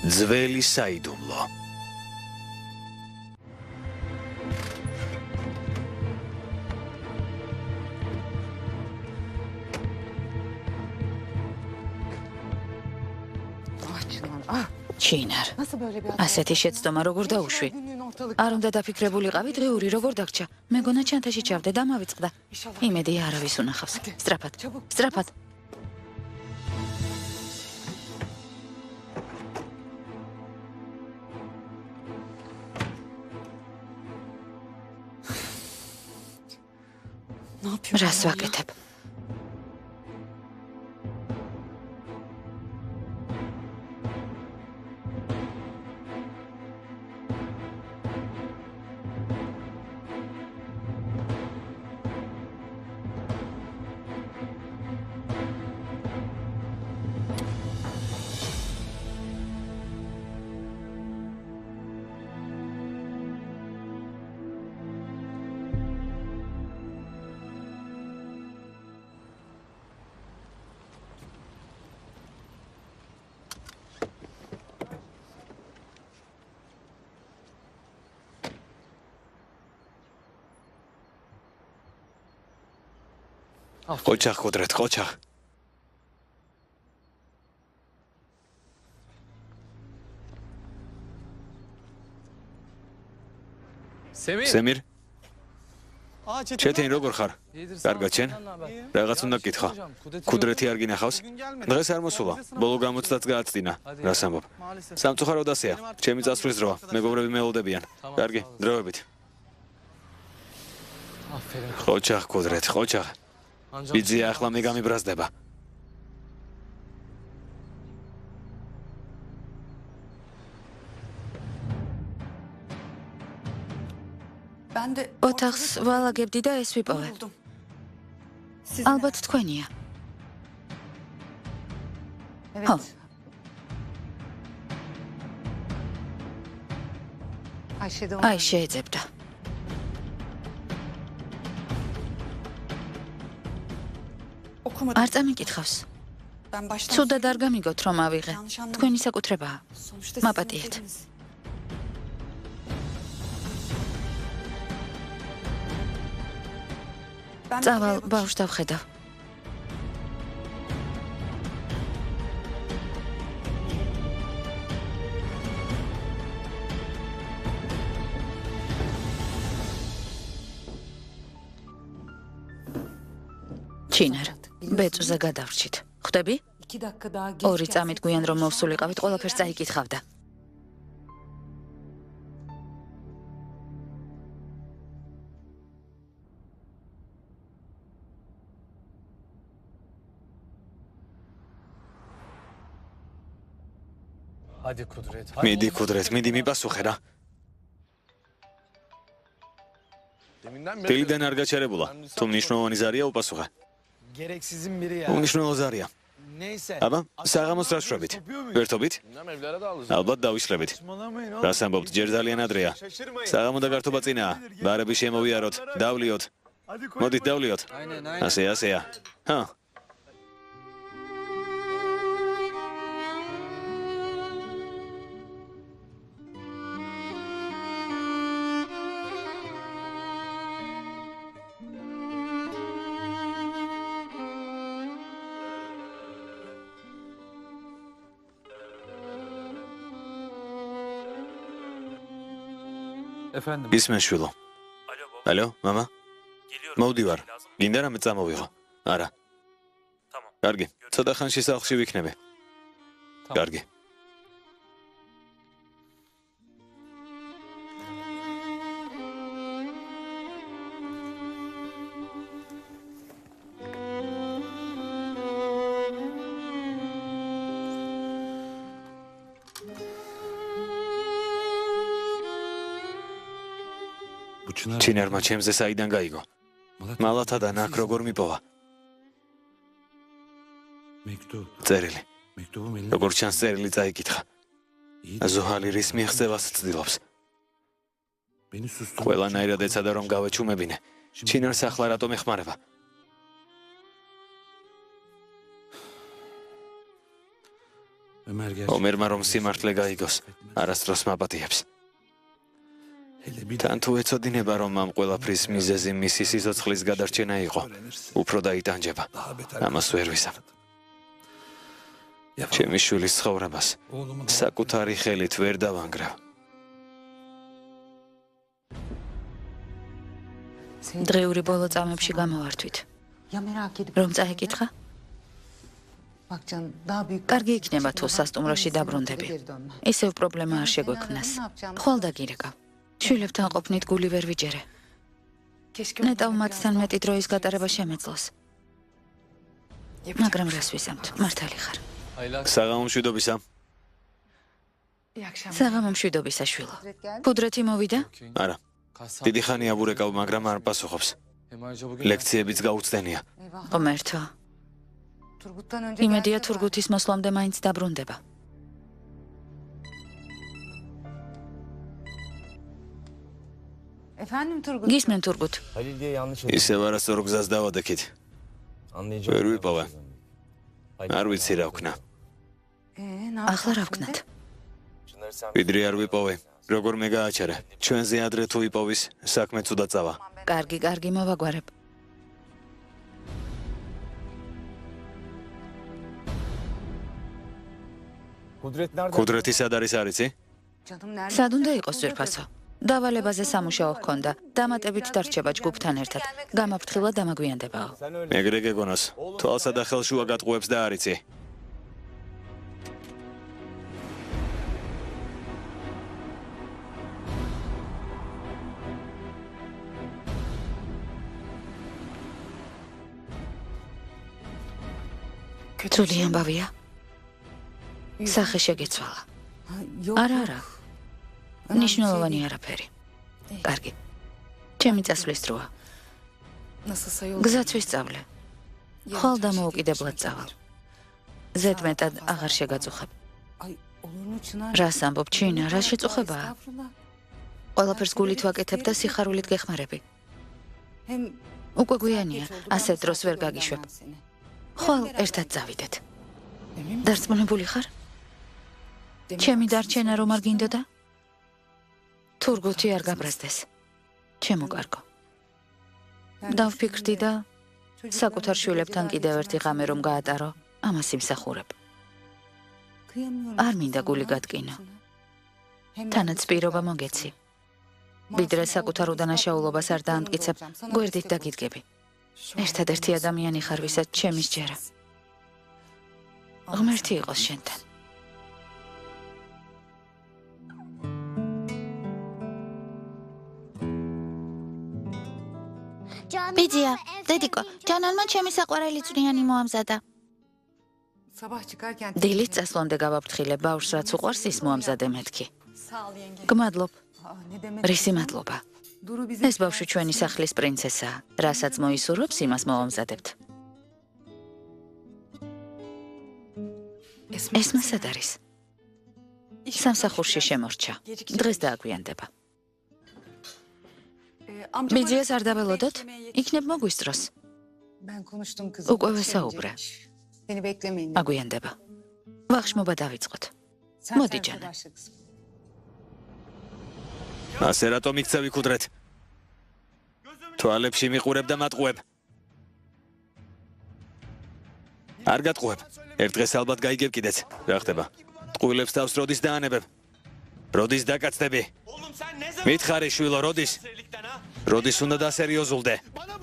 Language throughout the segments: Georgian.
ძველი საიდუმლო. ჩინარ. ასეთი შეცდომა როგორ დაუშვი? არ უნდა დაფიქრებულიყავი დღეური როგორ დაგჭა. მეგონა ჩანთაში ჩავდე და მავიწყდა. იმედია არავის უნახავს. სწრაფად. სწრაფად. რას ვაკეთებ? ოჩახ კუდრეთ, ოჩახ. სემირ? ჩეთენი როგორ ხარ? კარგად შენ? რაღაც უნდა გკითხო. კუდრეთი არ გინახავს? დღეს არ მოსულა. ბოლო გამოცდაც გააცდინა. რას ამბობ? სამწუხაროდ ასეა. ჩემი წასვლის დროა. მეგობრები მელოდებიან. კარგი, დროებით. ოჩახ კუდრეთ, ოჩახ. ბიძია ახლა მე გამიბრაზდება. ოთახს ვალაგებდი და ეს ვიპოვე. ალბათ თქვენია. ხო. აი შეეძებდა. არ წამიკითხავს. ცუდად არ გამიგოთ რომ ავიღე. თქვენი საკუთრებაა. მაპატიეთ. წავალ ბავშვს დავხედავ. ჩინარ, ბეწვზე გადავრჩით. ხვდები? 2 წამით გვიან რომ მოვსულიყავით, ყველაფერს წაიკითხავდა. მიდი კუდრეთ, მიდი მიპასუხე რა. დილიდან არ გაჩერებულა. თუ მნიშვნელოვანი ზარია უპასუხე. უნიშნულო ზარია. აბა, საღამოს რა შრობით? ვერთობით? ალბათ დავიშლებით. რას ამბობთ, ჯერ ძალიან ადრეა. საღამო და გართობა წინაა. ბარები შემოვიაროთ, დავლიოთ. მოდით დავლიოთ. ასეა. ჰა. ისმენ შვილო. ალო, მამა? მოვდივარ. გინდა რამე წამოვიღო? არა. კარგი, ცოტა ხანში სახლში ვიქნები. კარგი. ჩინარმა ჩემზე საიდან გაიგო? მალათადან აქ როგორ მიპოვა? წერილი. როგორ ჩანს წერილი წაიკითხა. ზოჰალი რის მიღწევას ცდილობს. ყველანაირად ეცადა რომ გავეჩუმებინე. ჩინარს ახლა რატომ ეხმარება? ომერმა რომ სიმართლე გაიგოს, არასდროს მაპატიებს. თან თუ ეცოდინება, რომ ამ ყველაფრის მიზეზი მისი სიცოცხლის გადარჩენა იყო, უფრო დაიტანჯება. ამას ვერ ვისამ. ჩემი შვილის ცხოვრებას საკუთარი ხელით ვერ დავანგრევ. დღეური ბოლო წამებში გამოვართვით. რომ წაიკითხა? კარგი იქნება თუ სასტუმროში დაბრუნდები. ისევ პრობლემა არ შეგვექმნას. ხვალ დაგირეკავ. შვილებთან ყოფნით გული ვერ ვიჯერე. ნეტავ მათთან მეტი დროის გატარება შემეძლოს. მაგრამ რას ვიზამთ, მართალი ხარ. საღამომშვიდობისა. საღამომშვიდობისა შვილო. კუდრეთი მოვიდა? არა. დიდი ხანია ვურეკავ, მაგრამ არ პასუხობს. ლექციებიც გაუცდენია. ღმერთო. იმედია თურგუთის მოსვლამდე მაინც დაბრუნდება. გისმენ თურგუთ. ისევ არასწორ გზას დავადექით. ვერ ვიპოვე. არ ვიცი რა ვქნა. ახლა რა ვქნათ? ვიდრე არ ვიპოვე. როგორ მე გააჩერე. ჩვენზე ადრე თუ იპოვის, საქმე ცუდად წავა. კარგი, მოვაგვარებ. კუდრეთი სად არის არიცი? სად უნდა იყოს ძვირფასო? დავალებაზე სამუშაო ჰქონდა. დამატებით დარჩება ჯგუფთან ერთად. გამაფრთხილად დამაგვიანდებაო. მეგრე გეგონოს. თვალსა და ხელშუა გატყუებს და არიცი. ცუდი ამბავია? სახე შეგეცვალა. არა. ნიშნულოვანი არაფერი. კარგი. ჩემი წასვლის დროა. გზაც ვისწავლე. ხვალ დამოუკიდებლად წავალ. ზედმეტად აღარ შეგაწუხებ. რას ამბობ, ჩინა, რა შეწუხებაა? ყველაფერს გულით ვაკეთებ და სიხარულით გეხმარები. უკვე გვიანია, ასე დროს ვერ გაგიშვებ. ხვალ ერთად წავიდეთ. დარწმუნებული ხარ? ჩემი დარჩენა რომ არ გინდოდა? თურგუთი არ გაბრაზდეს. ჩემო კარგო. დავფიქრდი და საკუთარ შვილებთან კიდევ ერთი ღამე რომ გაატარო, ამას იმსახურებ. არ მინდა გული გატკინო. თანაც პირობა მოგეცი. ვიდრე საკუთარ უდანაშაულობას არ დაამტკიცებ, გვერდით დაგიდგები. ერთადერთი ადამიანი ხარ, ვისაც ჩემი სჯერა. ღმერთი იყოს შენთან. ბიძია, დედიკო, ჯანანმა ჩემი საყვარელი წვნიანი მოამზადა. დილით წასვლამდე გავაფრთხილებ, ბავშვს რაც უყვარს ის მოამზადე მეთქი. გმადლობ. რისი მადლობა. ეს ბავშვი ჩვენი სახლის პრინცესაა, რასაც მოისურვებს, იმას მოვამზადებთ. ესმა სად არის? სამსახურში შემორჩა. დღეს დააგვიანდება. ბიძიას არ დაველოდოთ? იქნებ მოგვისწროს. უკვე ვესაუბრე. აგვიანდება. ვახშმობა დავიწყოთ. მოდი ჯანა. ასე რატომ იქცევი კუდრეთ? თვალებში მიყურებ და მატყუებ. არ გატყუებ. ერთ დღეს ალბათ გაიგებ კიდეც. რა ხდება? ტყუილებს თავს როდის დაანებებ? როდის დაკაცდები? მითხარი შვილო, როდის? როდის უნდა დასერიოზულდე?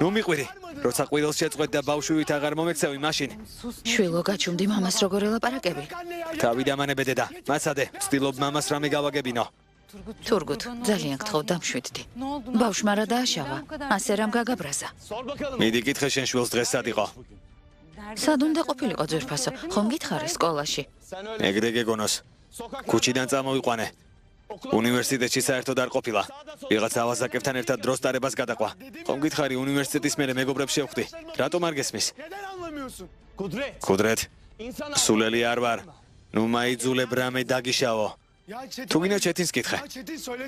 ნუ მიყვირი. როცა ყვილს შეწყვეტ და ბავშვივით აღარ მომექცევი, მაშინ. შვილო, გაჩუმდი მამას როგორ ელაპარაკები? თავი დამანებე დედა. მაცადე, ვცდილობ მამას რამე გავაგებინო. თურგუთ, ძალიან გთხოვ, დამშვიდდი. ბავშვმა რა დააშავა? ასე რამ გაგაბრაზა? მიდი კითხე შენ შვილს დღეს სად იყო? სად უნდა ყოფილიყო ძვირფასო? ხომ გითხარი სკოლაში? ეგრე გეგონოს. ქუჩიდან წამოვიყვანე. უნივერსიტეტში საერთოდ არ ყოფილა. ვიღაც ავაზაკებთან ერთად დროს დარებას გადაყვა. ხომ გითხარი უნივერსიტეტის მერე მეგობრებს შევხვდი. რატომ არ გესმის? კუდრეთ. სულელი არ ვარ. ნუ მაიძულებ რამე დაგიშავო. თუ გინდა ჩეთინს კითხე.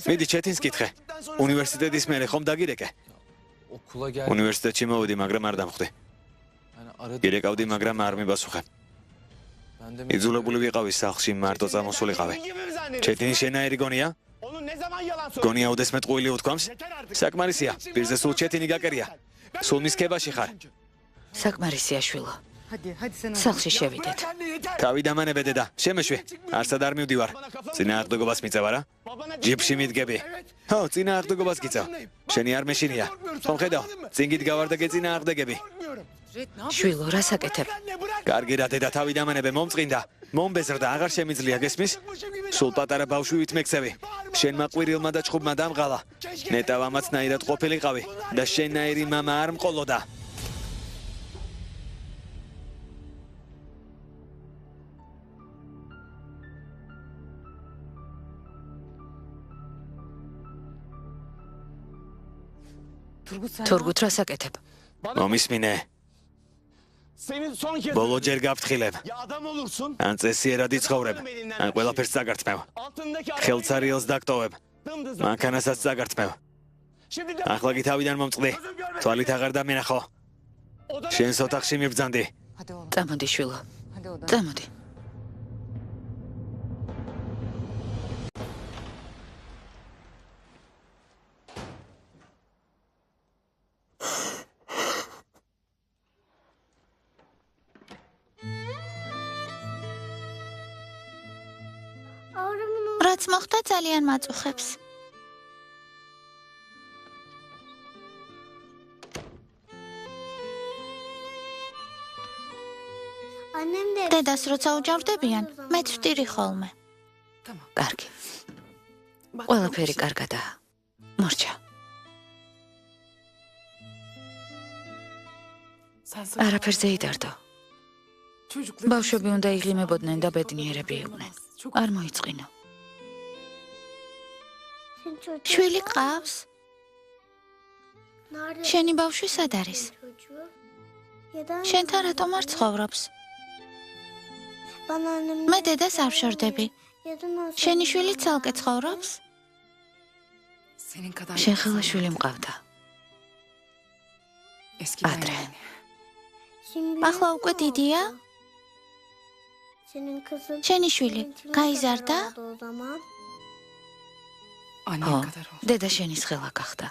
მიდი ჩეთინს კითხე. უნივერსიტეტის მერე ხომ დაგირეკე? უნივერსიტეტში მოვედი, მაგრამ არ დამხვდი. გირეკავდი, მაგრამ არ მიპასუხე. იძულებული ვიყავი სახლში მარტო წამოსულიყავი. ჩეტინი შენაერი გონია? გონია უდესმე ტყუილი უთქვამს? საკმარისია, პირზე სულ ჩეტინი გაკერია. სულ მის ქებაში ხარ. საკმარისია შვილო. სახლში შევიდეთ. თავი დამანებე დედა, შემეშვი. არსად არ მივდივარ. წინააღმდეგობას მიწევ არა? ჯიპში მიდგები. ხო, წინააღმდეგობას გიწევ. შენი არ მეშინია. ხომ ხედავ, წინ გიდგავარ და გეწინააღმდეგები. შვილო, რას აკეთებ? კარგი რა დედა, თავი დამანებე, მომწყინდა. მომბეზრდა, აღარ შემიძლია, გესმის? სულ პატარა ბავშვივით მეკცევი. შენმა ყვირილმა და ჩხუბმა დამღალა. ნეტავ ამაცნაირად ყოფილიყავი და შენნაირი მამა არ მყოლოდა. თურგუთ რას აკეთებ? მომისმინე. ბოლო ჯერ გავფრთხილებ. ან წესიერად იცხოვრებ, ან ყველაფერს წაგართმევ. ხელცარიელს დაგტოვებ. მანქანასაც წაგართმევ. ახლა კი თავიდან მომწყდი. თვალით აღარ დამენახო. შენს ოთახში მიბრძანდი. წამოდი შვილო. წამოდი. რაც მოხდა ძალიან მაწუხებს. დედას როცა უჯავდებიან, მეც ვტირი ხოლმე. კარგი. ყველაფერი კარგადაა. მორჩა. არაფერზე იდარდო. ბავშვები უნდა იღიმებოდნენ და ბედნიერები იყვნენ. არ მოიწყინო. შვილი ყავს? შენი ბავშვი სად არის? შენთან რატომ არ ცხოვრობს? მე დედას არ ვშორდები. შენი შვილი ცალკე ცხოვრობს? შენ ხელა შვილი მყავდა. ადრე. ახლა უკვე დიდია? შენი შვილი გაიზარდა? ო, დედა შენის ხელა გახდა.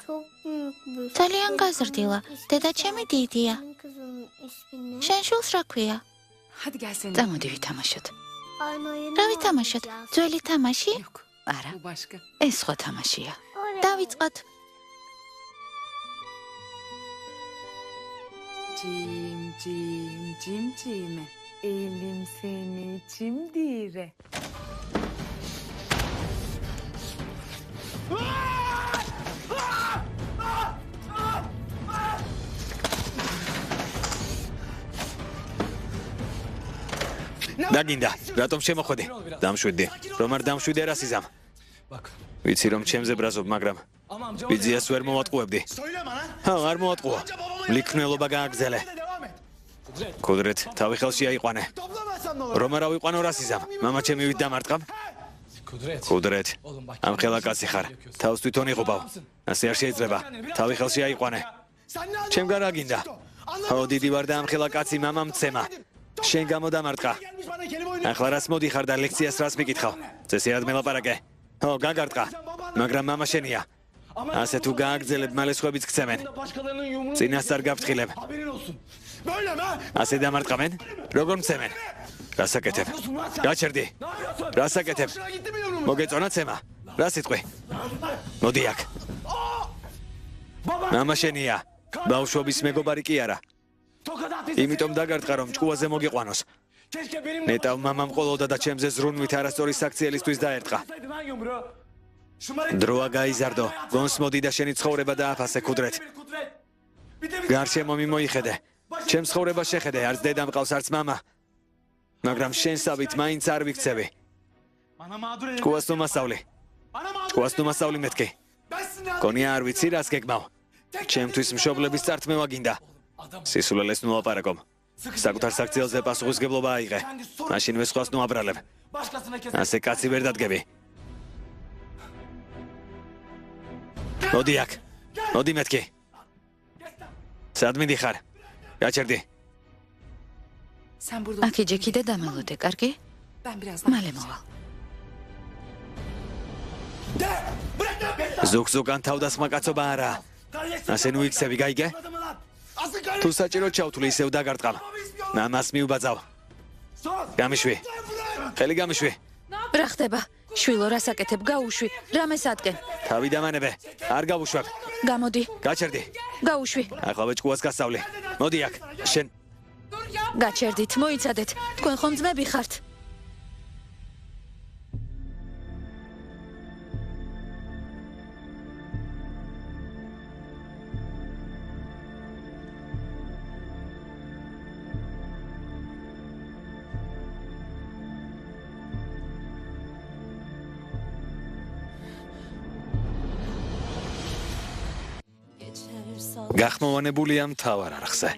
ძალიან გაზრდილა. დედა ჩემი დიდია. შენ შვილს რა ქვია? წამოდი ვითამაშოთ. რა ვითამაშოთ? ძველი თამაში? არა, ეს სხვა თამაშია. დავიწყოთ. Jim, Jim, Jim, Jim. Elim seni çimdire. დაგინდა, რატომ შემოხვედი? დამშვიდდი. რომ არ დამშვიდე რა სიზამ? ვიცი რომ ჩემზე ბრაზობ, მაგრამ ბიძიას ვერ მოვატყუებდი. ჰა, არ მოვატყუო. ლიქნელობა გააგზელე. კუდრეთ, თავი ხელში აიყვანე. რომ არ ავიყვანო რა სიზამ? მამა ჩემი ვით დამარტყამ? კუდრეთ, ამ ხელა კაცი ხარ. თავს თვითონ იღობავ. ასე არ შეიძლება. თავი ხელში აიყვანე. ჩემგან რა გინდა? ხო, დიდი ვარ და ამ ხელა კაცი მამამ მცემა. შენ გამოდამარტყა. ახლა რას მოდიხარ და ლექციას რას მიკითხავ? წესიერად მელაპარაკე. ხო, გაგარტყა. მაგრამ მამა შენია. ასე თუ გააგზელებ, მალე სხვებიც გცემენ. წინასწარ გავფრთხილებ. ასე დამარტყამენ? როგორ მცემენ? რას აკეთებ? გაჩერდი. რას აკეთებ? მოგეწონა ცემა? რა სიტყვი? მოდი აქ. მამა შენია. ბავშვობის მეგობარი კი არა. იმიტომ დაგარტყა რომ ჭკუაზე მოგიყვანოს. ნეტავ მამამ ყოლოდა და ჩემზე ზრუნვით არასწორი საქციელისთვის დაერტყა. დროა გაიზარდო, გონს მოდი და შენი ცხოვრება დააფასე კუდრეთ. გარშემო მიმოიხედე. ჩემს ცხოვრებას შეხედე, არც დედა მყავს, არც მამა. მაგრამ შენსავით მაინც არ ვიქცევი. ჭკუას ნუ მასწავლი. ჭკუას ნუ მასწავლი მეთქი. გონია არ ვიცი რას გეგმავ. ჩემთვის მშობლების წართმევა გინდა. სისულელეს ნუ აპარაკობ. საკუთარ საქციელზე პასუხისგებლობა აიღე. მაშინვე სხვას ნუ აბრალებ. ასე კაცი ვერ დადგები. მოდი აქ. მოდი მეთქი. სად მიდიხარ? გაჩერდი. აქ იჯექი და დამელოდე, კარგი? მალე მოვალ. ზოგ-ზოგან თავდასხმა კაცობა არა. ასე ნუ იქცევი, გაიგე? თუ საჭირო ჩავთვლი ისევ დაგარტყამ. ნანას მიუბაძავ. გამიშვი. ხელი გამიშვი. რა ხდება? შვილო, რას აკეთებ? გაუშვი. რამეს ადგენ? თავი დამანებე. არ გავუშვებ. გამოდი. გაჩერდი. გაუშვი. ახლა ბეჭკუას გასწავლი. მოდი აქ. შენ გაჩერდით, მოიცადეთ. თქვენ ხომ ძმები ხართ? გახმოვანებულია მთავარ არხზე.